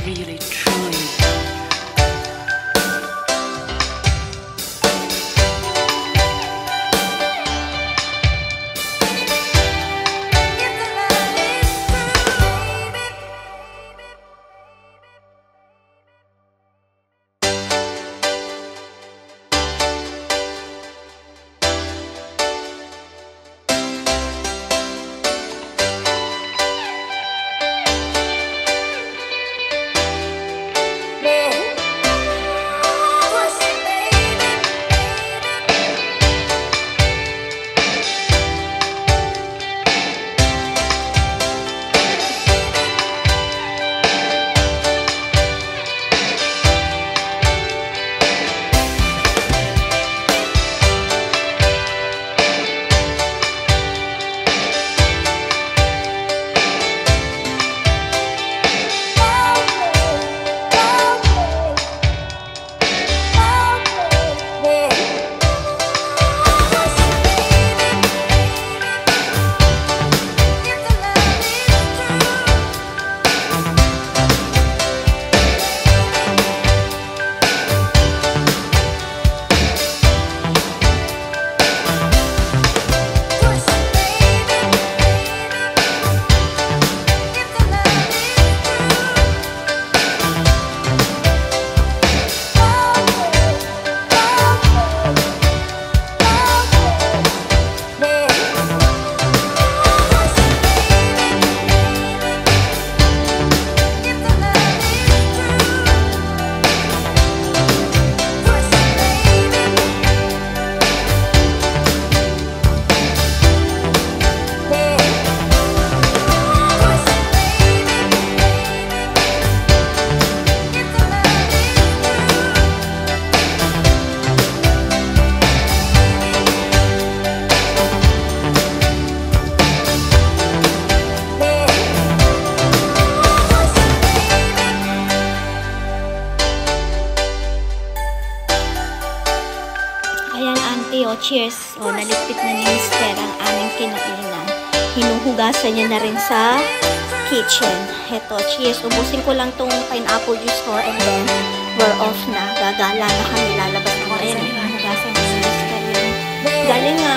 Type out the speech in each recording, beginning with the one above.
really, truly. Cheers. O, naligpit na ni Mister ang aming kinainan. Hinuhugasan niya na rin sa kitchen. Heto, cheers. Ubusin ko lang tong pineapple juice ko and then we're off na. Gagala na kami. Lalabas na ko. Ayan, hinuhugasan ni Mister yun. Galing nga.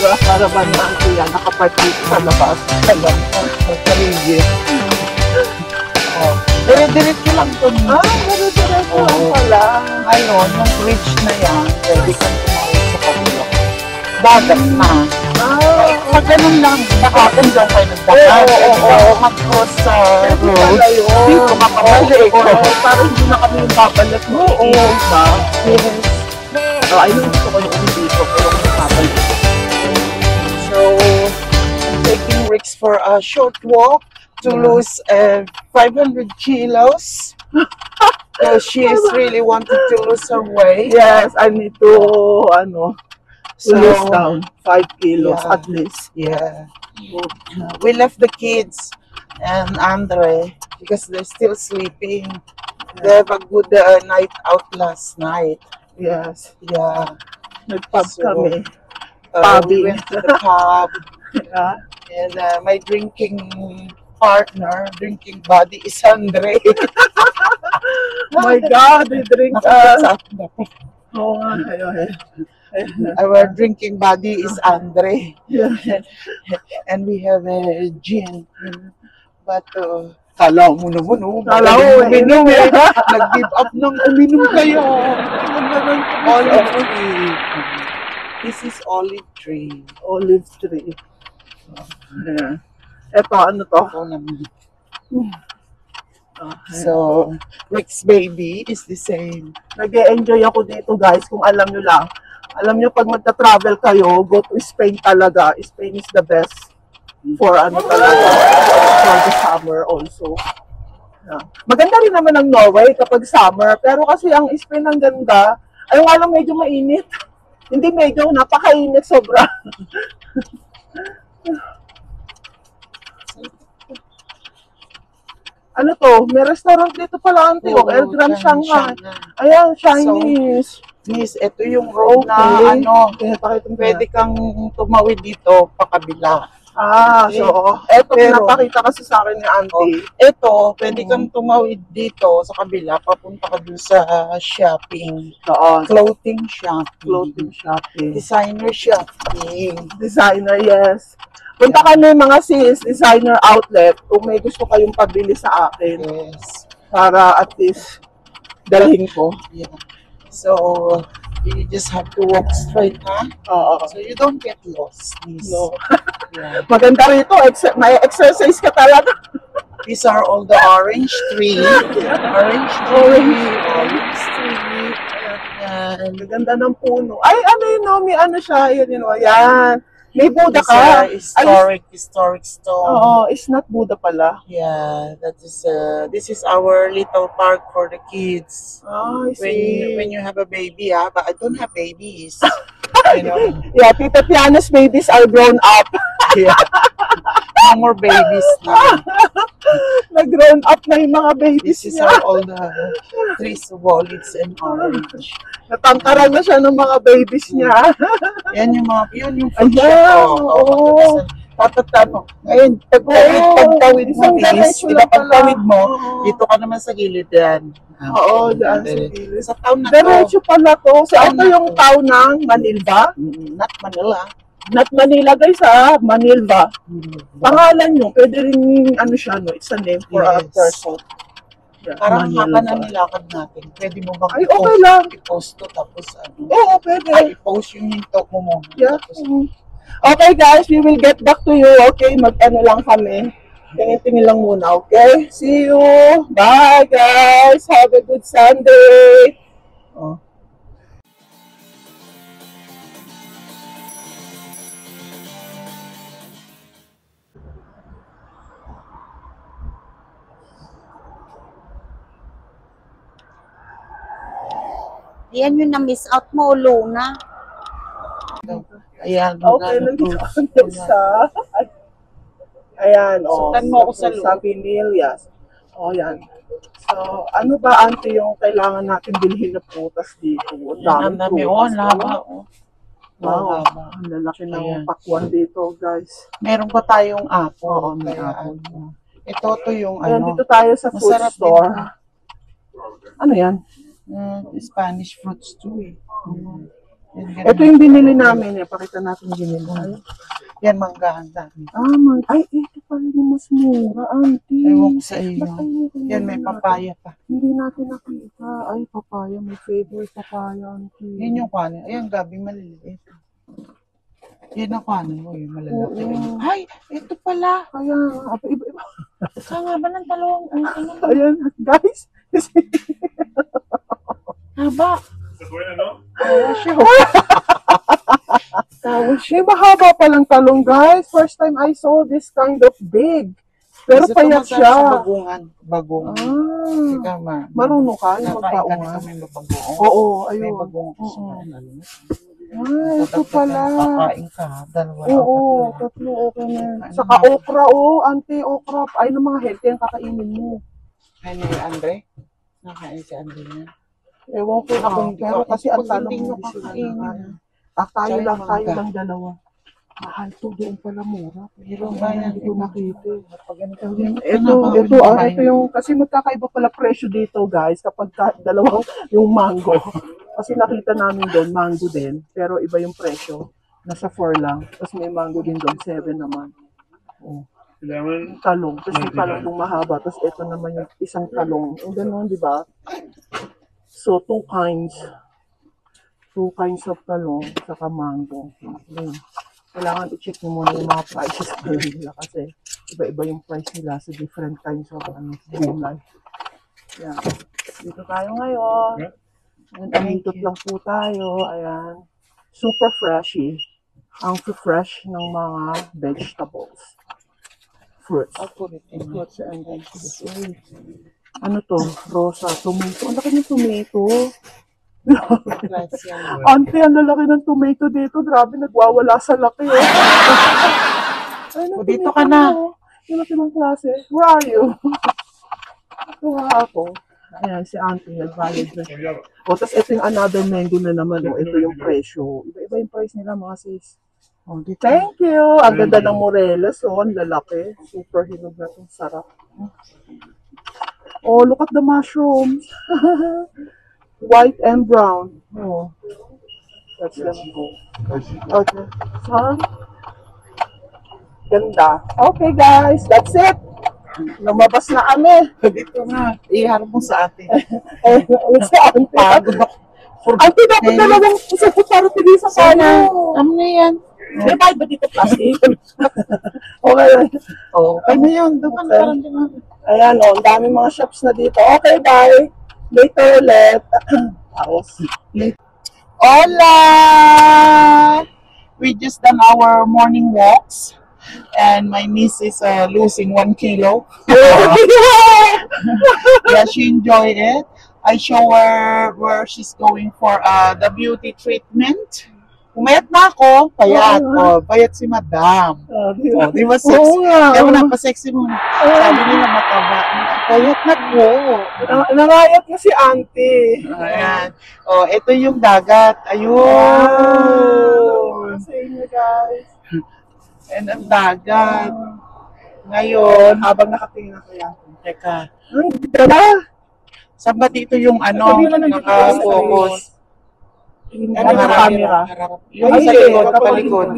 Para ba naman siya nakapark dito sa labas. Sa paligid. Oh. Dire-diretso lang to. Dire-diretso lang pala. Ngayon, yung bridge na yan, pwede kang tumawid sa kabila. Dagat na. Pag ganun lang, nakapon daw kayo nagdagat. Oo, mag-cross sa road. Dito makabalik. Para hindi na kami yung babalik mo. Oo, ba? Yes. Ayun, gusto ko yung dito. Pero kung nakabalik. So, I'm taking Rix for a short walk to lose 500 kilos. So she's really wanted to lose her weight. Yes, I need to, So, lose down 5 kilos yeah. at least. Yeah. We left the kids and Andre because they're still sleeping. They have a good night out last night. Yes. Yeah. Nag-pub So, kami. We Pubbing. went to the pub. Yeah. And my drinking buddy is Andre. Oh my God, they drink Oo nga, Our drinking buddy is Andre. Yeah. And we have a gin. But, kala mo naman, Kala mo, uminom eh. Nag-give up ng uminom kayo. Olive tree. This is olive tree. Olive tree. Yeah. Ito, ano to? Ako naman. Okay. So, Rick's baby is the same. Nag-e-enjoy ako dito guys, kung alam nyo lang. Alam nyo, pag magta-travel kayo, go to Spain talaga. Spain is the best for talaga, for the summer also. Yeah. Maganda rin naman ang Norway kapag summer, pero kasi ang Spain ang ganda. Ayun nga lang, medyo mainit. Hindi medyo, napakainit sobra. Ano to? May restaurant dito pala, auntie. Oo, El Grand Shanghai. Shanghai. Ayan, Chinese. Miss, ito yung road Okay. na Pakita mo pwede kang tumawid dito pa kabila. so, eto Pero- pinapakita kasi sa akin ni auntie. Ito, pwede kang tumawid dito sa kabila, papunta ka dun sa shopping. Oo, Clothing shopping. clothing shopping. Designer shopping. Designer, yes. Punta kami mga sis, designer outlet, kung may gusto kayong pabili sa akin Yes. para at least dalhin ko. Yeah. So, you just have to walk straight, ha? Oo. So you don't get lost, Miss. No. Yeah. Maganda rito, may exercise ka talaga. These are all the orange tree. Orange tree. Orange tree. Yan. Maganda ng puno. Ay, ano yun, no? May ano siya, yun, yan. May Buddha These ka. are historic stone. Oo, it's not Buddha pala. Yeah, that is this is our little park for the kids. Oh, I see. When you have a baby, but I don't have babies. You know, Yeah, Tita Piana's babies are grown up. yeah. No more babies now. Nag-grown up na yung mga babies This is niya. all the trees of olives and orange. Natangkaran na siya ng mga babies niya. Yan yun yung Ayan, food shop. oo. Tatatano. Ngayon, pagtawid mo, Isang please. diretso Diba, lang pala. pagtawid mo, Oo. dito ka naman sa gilid yan. Oo, dyan sa gilid. Sa town na to. Diretso pala to. So, ito yung town ng Manilva. Not Manila. Not Manila guys Manilva. Pangalan nyo, pwede rin ano siya, no? It's a name for a Yes. person. Yeah, Parang Manilva. haba na nilakad natin. Pwede mo bang Ay, okay lang. i-post to tapos ano? Oo, pwede. Ay, i-post yung hinto mo muna. Yeah. Tapos, Okay guys, we will get back to you. Okay, mag-ano lang kami. Tingin-tingin lang muna, okay? See you. Bye guys. Have a good Sunday. Oh. Yan yung na-miss out mo, Luna. ayan. Okay, nandito kami sa... Ayan, oh. Sutan mo ako sa loob. Sa Pinillas. Oh, yan. So, ano ba, auntie, yung kailangan natin bilhin na prutas dito? Ang Ang dami. prutas, Oh, ang haba. oh. Oh. Wow, Haba. ang lalaki ng Ayan. pakwan dito, guys. Meron pa tayong apple. Oo, may Kaya, apple. ano, ito to yung Ayan, ano. dito tayo sa food masarap din store. to. Ano yan? Spanish fruits too eh. Ito yung binili namin. Pakita natin yung binili. Yan, mangga. Ang dami. Ay, ito pala yung mas mura, auntie. Ewan ko sa iyo. Ba't tayo Yan, may papaya pa. Hindi natin nakita. Ay, papaya. May favorite papaya, auntie. Yan yung kanin. Ayan, gabi maliliit. Yan ang kanin mo, yung malalaki. Oo. Ay, ito pala. Kaya, iba-iba. Saan nga ba ng talong? Ayan, guys. Haba. May mahaba palang talong, guys. First time I saw this kind of big. Pero Kasi payat tumasarap siya. sa bagungan. Bagungan. Ikaw, Marunong ka yung Nakain ka magpaungan? na kami bagungan. Oo, May ayun. bagungan ko sa Oo. kanan. Ito pala. Kakain ka. Dalawa. Oo, tatlo. tatlo okay na yan. Saka okra, anti-okra. Ay, ng mga healthy ang kakainin mo. Ano yung Andre? Nakain si Andre na. Ewan ko na kung pero kasi ang Pag talong hindi nyo hindi sila kakainin. nakain. Tayo Tsaka lang, yung tayo mangga. lang dalawa. Mahal to, doon pala mura. Pero Hindi ko nakita. Pag ganito, Ito yung, kasi magkakaiba pala presyo dito, guys, kapag dalawang yung mango. Kasi nakita namin doon, mango din, pero iba yung presyo. Nasa 4 lang. Tapos may mango din doon, 7 naman. Oh. Yung talong. Tapos yung talong yung mahaba. Tapos ito naman yung isang talong. Yung gano'n, di ba? So, two kinds of talong, saka mango. Ayun. Kailangan i-check mo muna yung mga prices nila kasi iba-iba yung price nila sa different kinds of gulay. Yan. Dito tayo ngayon. Andito lang po tayo. Ayan. Super freshy. Ang fresh ng mga vegetables. Fruits. Fruits and vegetables. Ano to? Rosa. Tomato. Ang laki ng tomato. Auntie, ang lalaki ng tomato dito. Grabe, nagwawala sa laki. Ay, dito ka na. Yung laki ng klase. Where are you? Ito nga ako. Ayan, si auntie, nag-valid na siya. O, tapos ito yung another mango na naman. O, ito yung presyo. Iba-iba yung price nila, mga sis. O, thank you. Ang ganda ng Morelos. O, ang lalaki. Super hinog na itong sarap. Oh, look at the mushrooms. White and brown. Oh. Let's go. Okay. Huh? Ganda. Okay, guys. That's it. Lumabas na kami. Dito na. Iharap mo sa atin. Sa auntie. Auntie, dapat dalawang isa po para tigil sa kanya. Ano na yan? May bayad ba dito plastic? Okay. Okay na yan. Doon ka na parang din. Ayan, ang daming mga shops na dito. Okay, bye. Later ulit. Hola! We just done our morning walks. And my niece is losing 1 kilo. Yeah, she enjoyed it. I show her where she's going for the beauty treatment. Pumayat na ako, payat. Oh, payat si madam. Oh, di ba sexy? Kaya mo napasexy mo. Sabi nila mataba. Payat na po. Narayat na si auntie. Ayan. Oh, ito yung dagat. Ayun. Sa inyo, guys. And ang dagat. Ngayon, Habang nakatingin ako yan. teka. Ang ganda. Saan ba dito yung ano, naka-focus? Ano yung camera? Yung sa likod, palikod.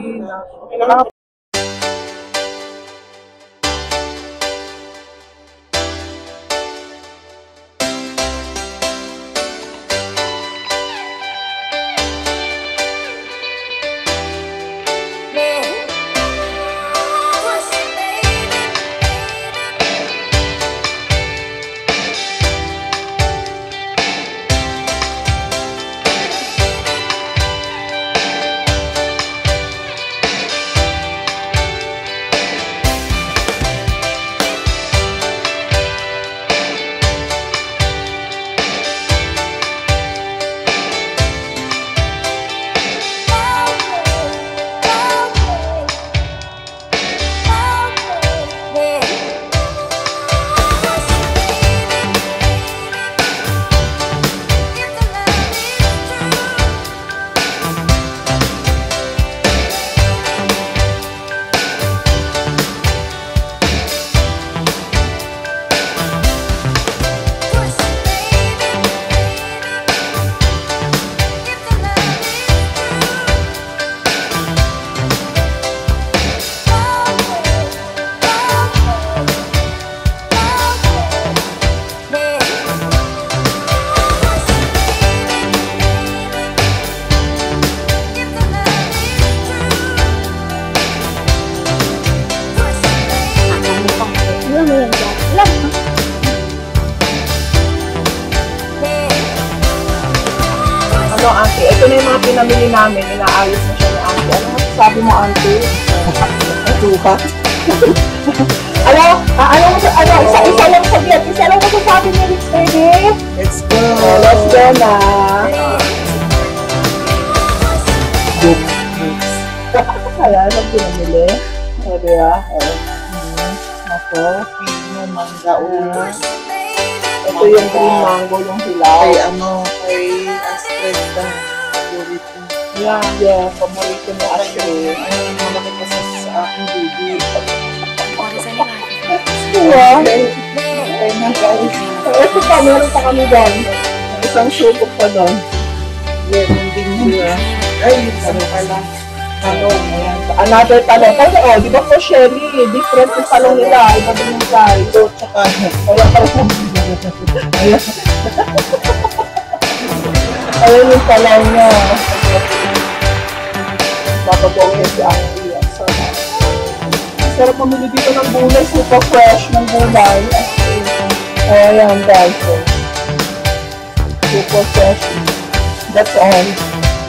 Ano, auntie? Ito na yung mga pinamili namin. Inaayos na siya ni auntie. Ano masasabi mo, auntie? Suka? Isa lang saglit. Isa lang masasabi niya, Rich Baby. Let's go! Let's go na. Book books. Kaya, nang pinamili. O, diba? Ako, pino, mangga, ulas. Ito yung green mango, yung hilaw. Kay Astrid na. Favorite ko. Yeah, paborito ni Ashley. Ayun, malaki pa sa aking baby. Diba? Okay na guys. Ito pa, meron pa kami doon. Isang suko pa doon. Meron din siya. Ay, ano pala. Ayan. Another talong. Kasi, di ba po, Shelly? Different yung talong nila. Iba din yung size. Ito, tsaka Kaya pala. Ayan. Ayan yung talong niya. Babagawin si Andy. Sarap mamili dito ng gulay. Super fresh ng gulay. Ayan, guys. Super fresh. That's all.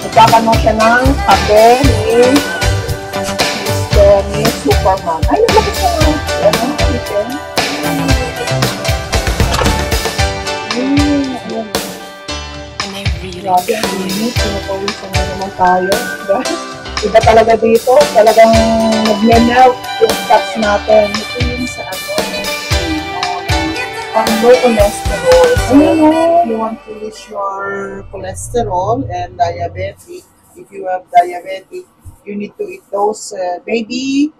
Nagkakaroon siya ng kape ni Mr. ni Superman. Ay, naglabas siya ng chicken. Grabe, ang init. Pinapawisan na naman tayo. Iba talaga dito. Talagang nag-melt yung cups natin. ito yung sa Low cholesterol. So, you want to lose your cholesterol and diabetic. If you have diabetic, you need to eat those baby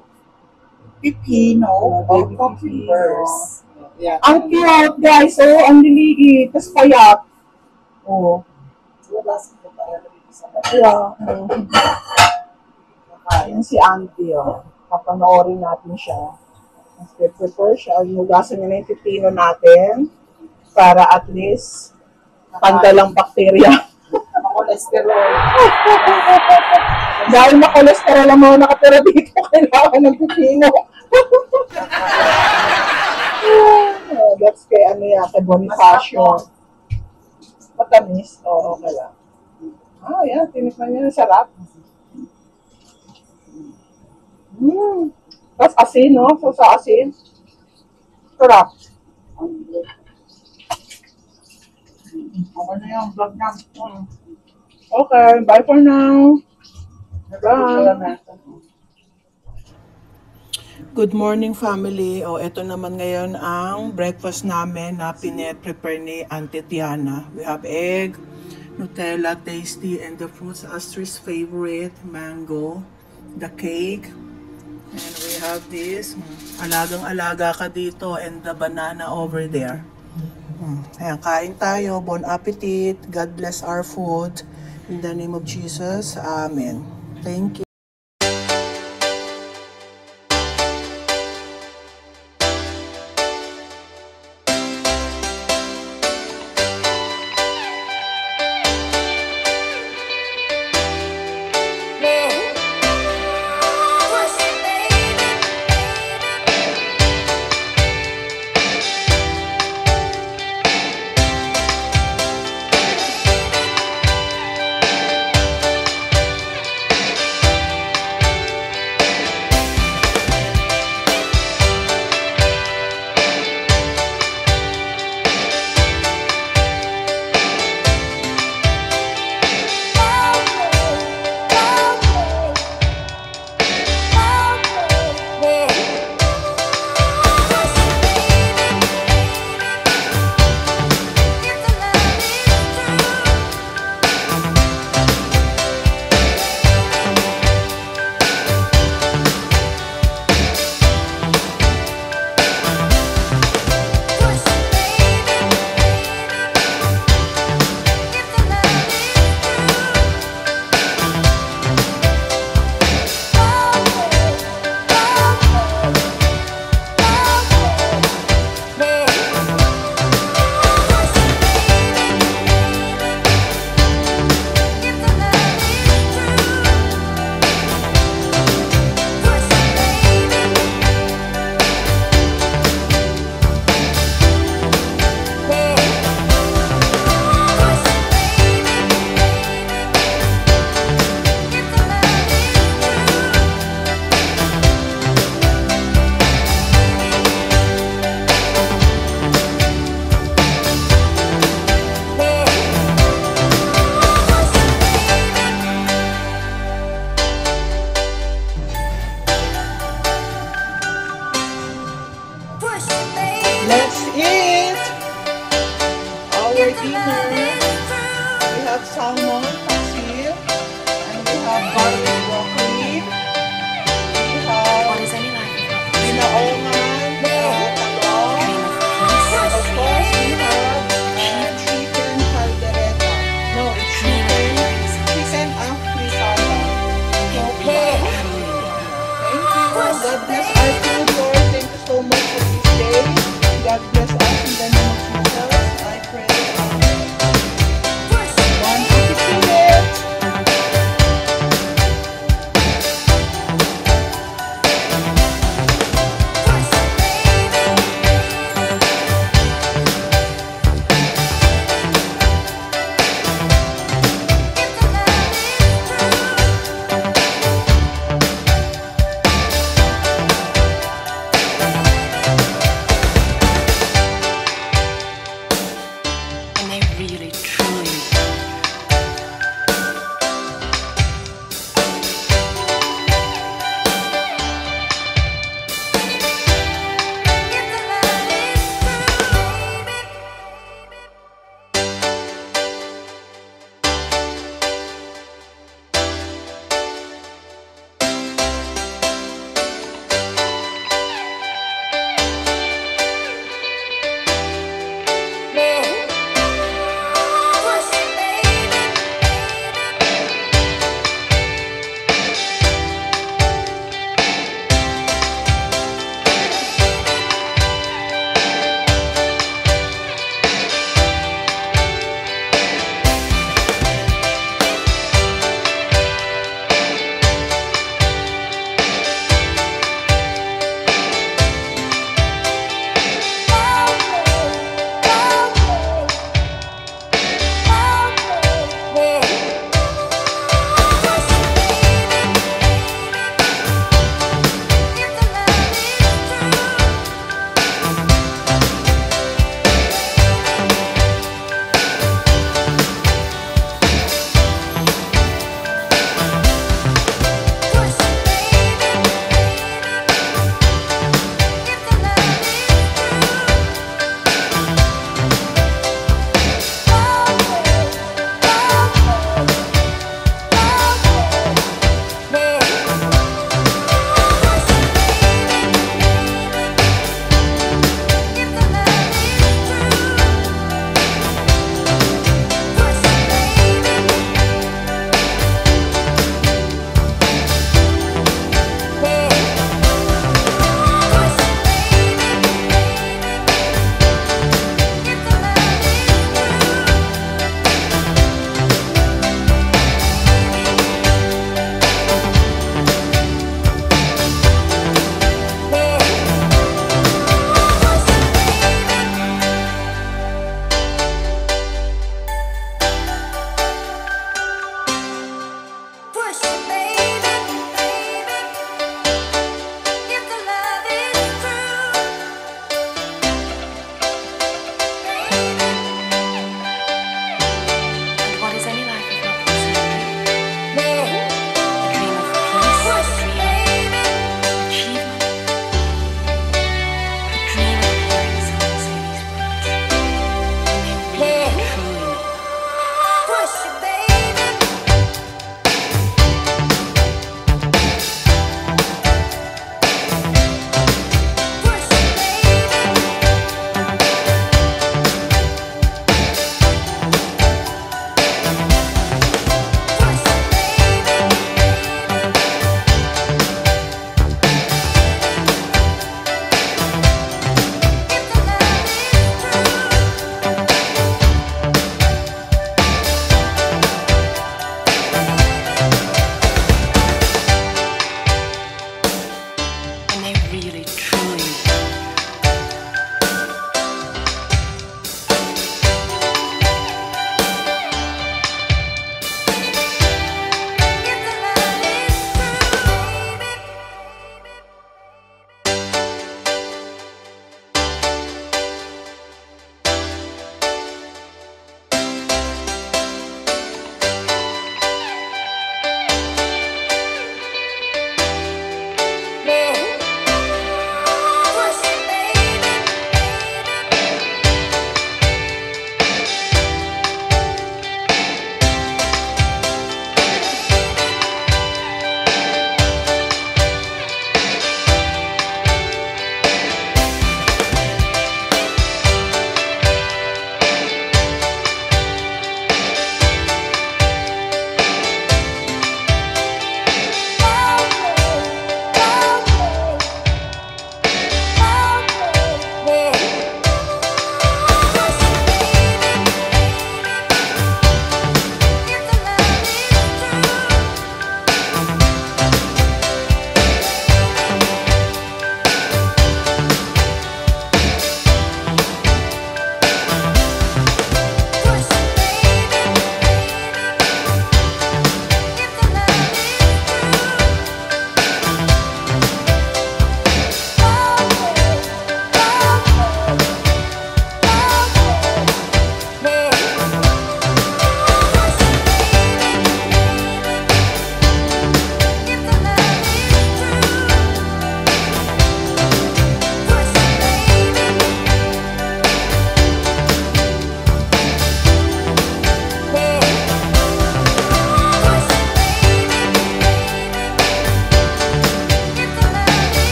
pipino or Baby cucumbers. Yeah. Ang cute, guys. Oh, ang liliit. Tapos payat. Oh. Yeah. Ayan si Auntie, oh. Papanoorin natin siya. Prepare siya. Hinugasan niya na yung pipino natin para at least tanggal ang bakterya. Cholesterol. Dahil na-cholesterol ang mga nakatira dito, kailangan ng pipino. That's kay ano yan, kay Bonifacio. Matamis? Oo, okay lang. Yan. Tinikman niya. Sarap. Tapos asin, no? So, sa asin. Sarap. Ako na yung vlog na. Okay, bye for now. Bye. Good morning, family. Ito naman ngayon ang breakfast namin na prepare ni Auntie Tiana. We have egg, Nutella, tasty, and the fruits Astrid's favorite, mango, the cake, and we have this, alagang-alaga ka dito, and the banana over there. Ayan, kain tayo. Bon appetit. God bless our food. In the name of Jesus. Amen. Thank you. dinner. We have salmon, paksiw, and we have garlic broccoli. We have binaongan, talong. And of course, we have chicken caldereta. No, it's chicken afritada. Okay. God bless our food, Lord. Thank you so much for this day. God bless us in the name of Jesus. I pray. Amen. 1 to 15 minutes.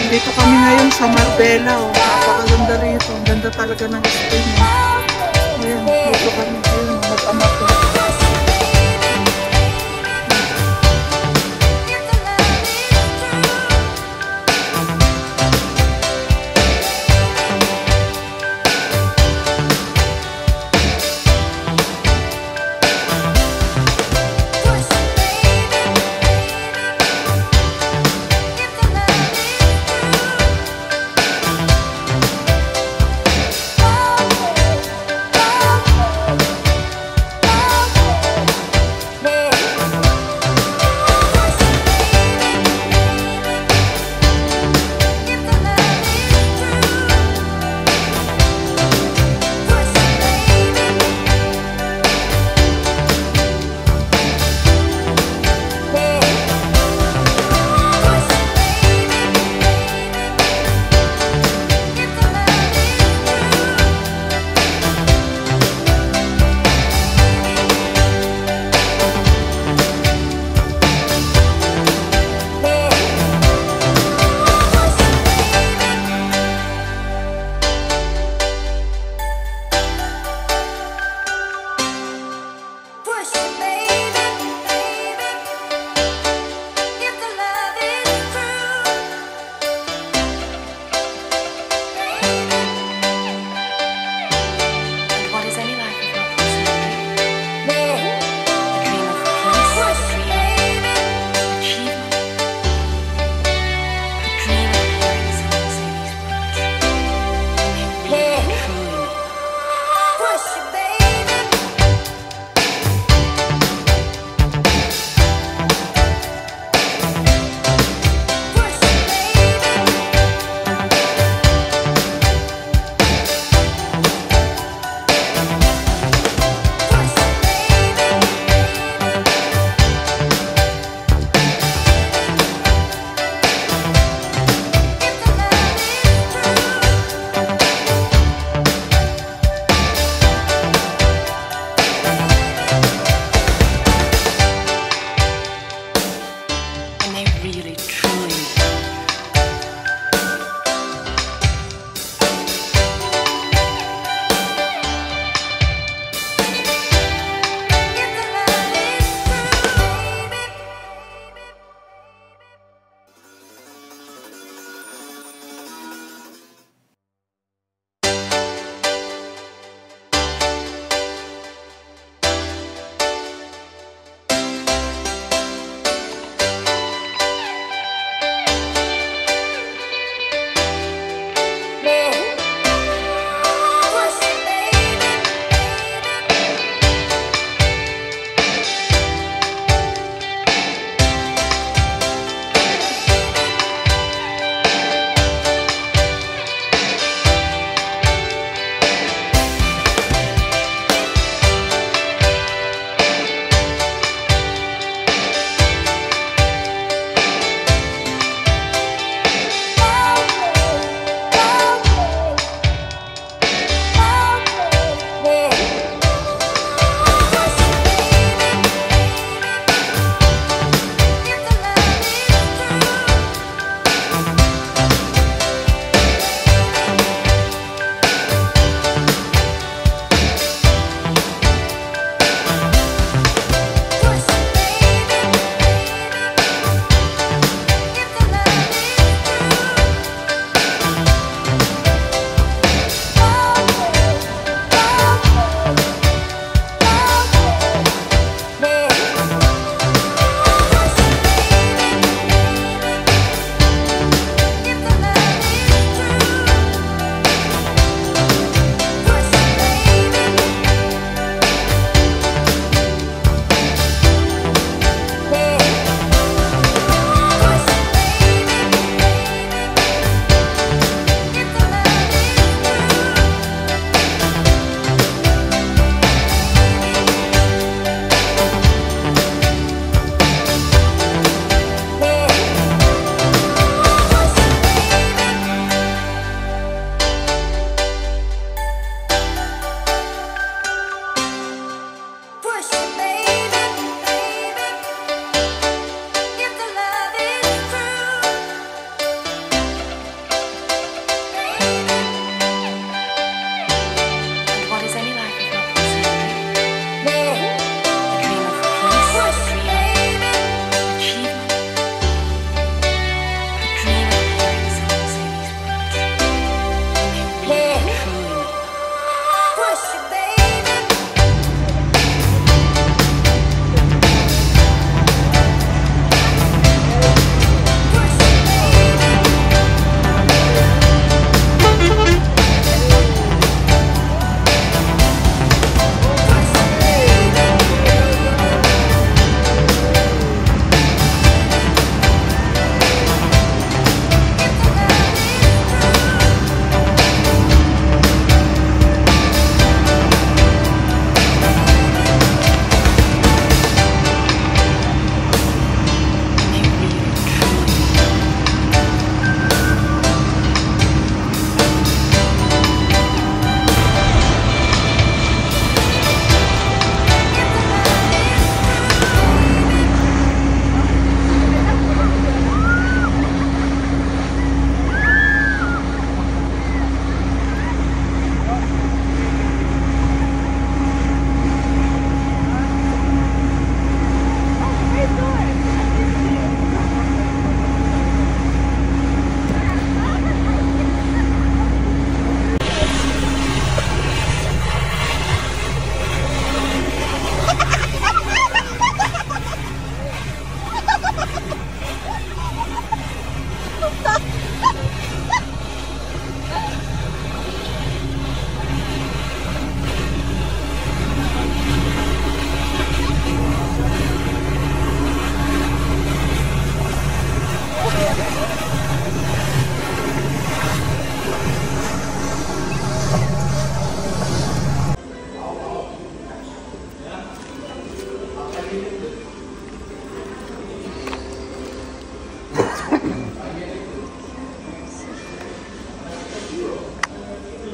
Nandito kami ngayon sa Marbella. Oh. Napakaganda rito. Ang ganda talaga ng Spain. Ayan, dito kami. Ayan, mag-amak ko.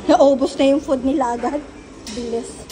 Naubos na yung food nila agad. Bilis.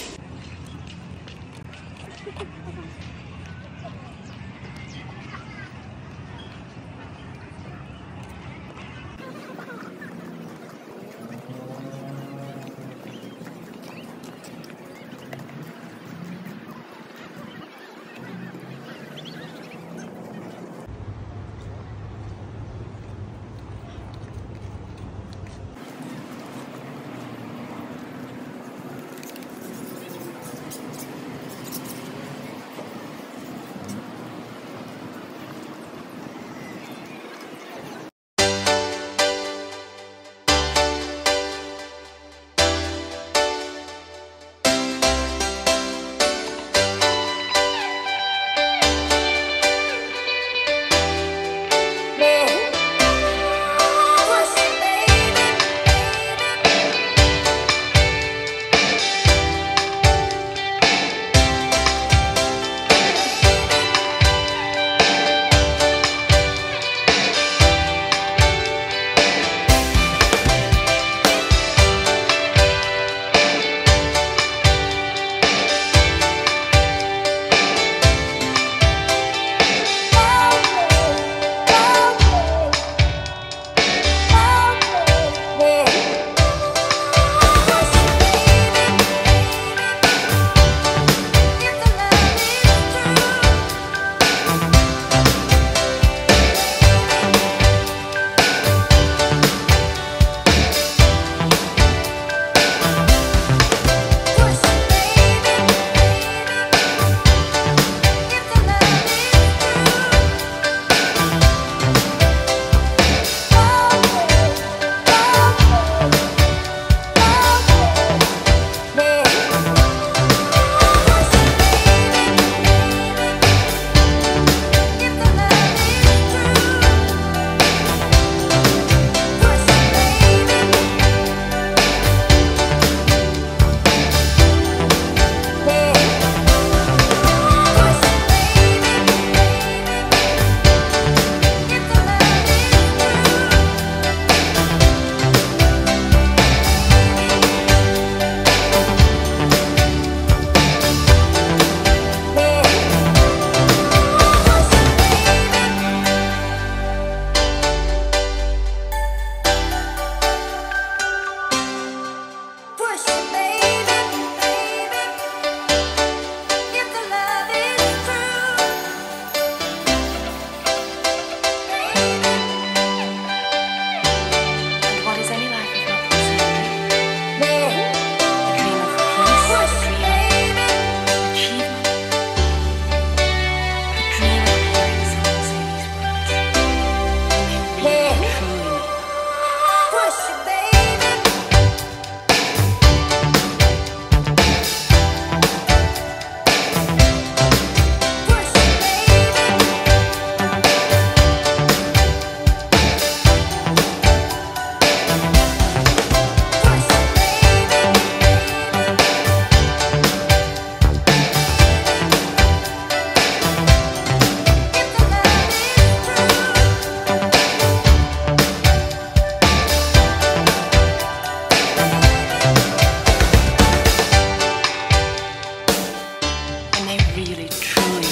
really truly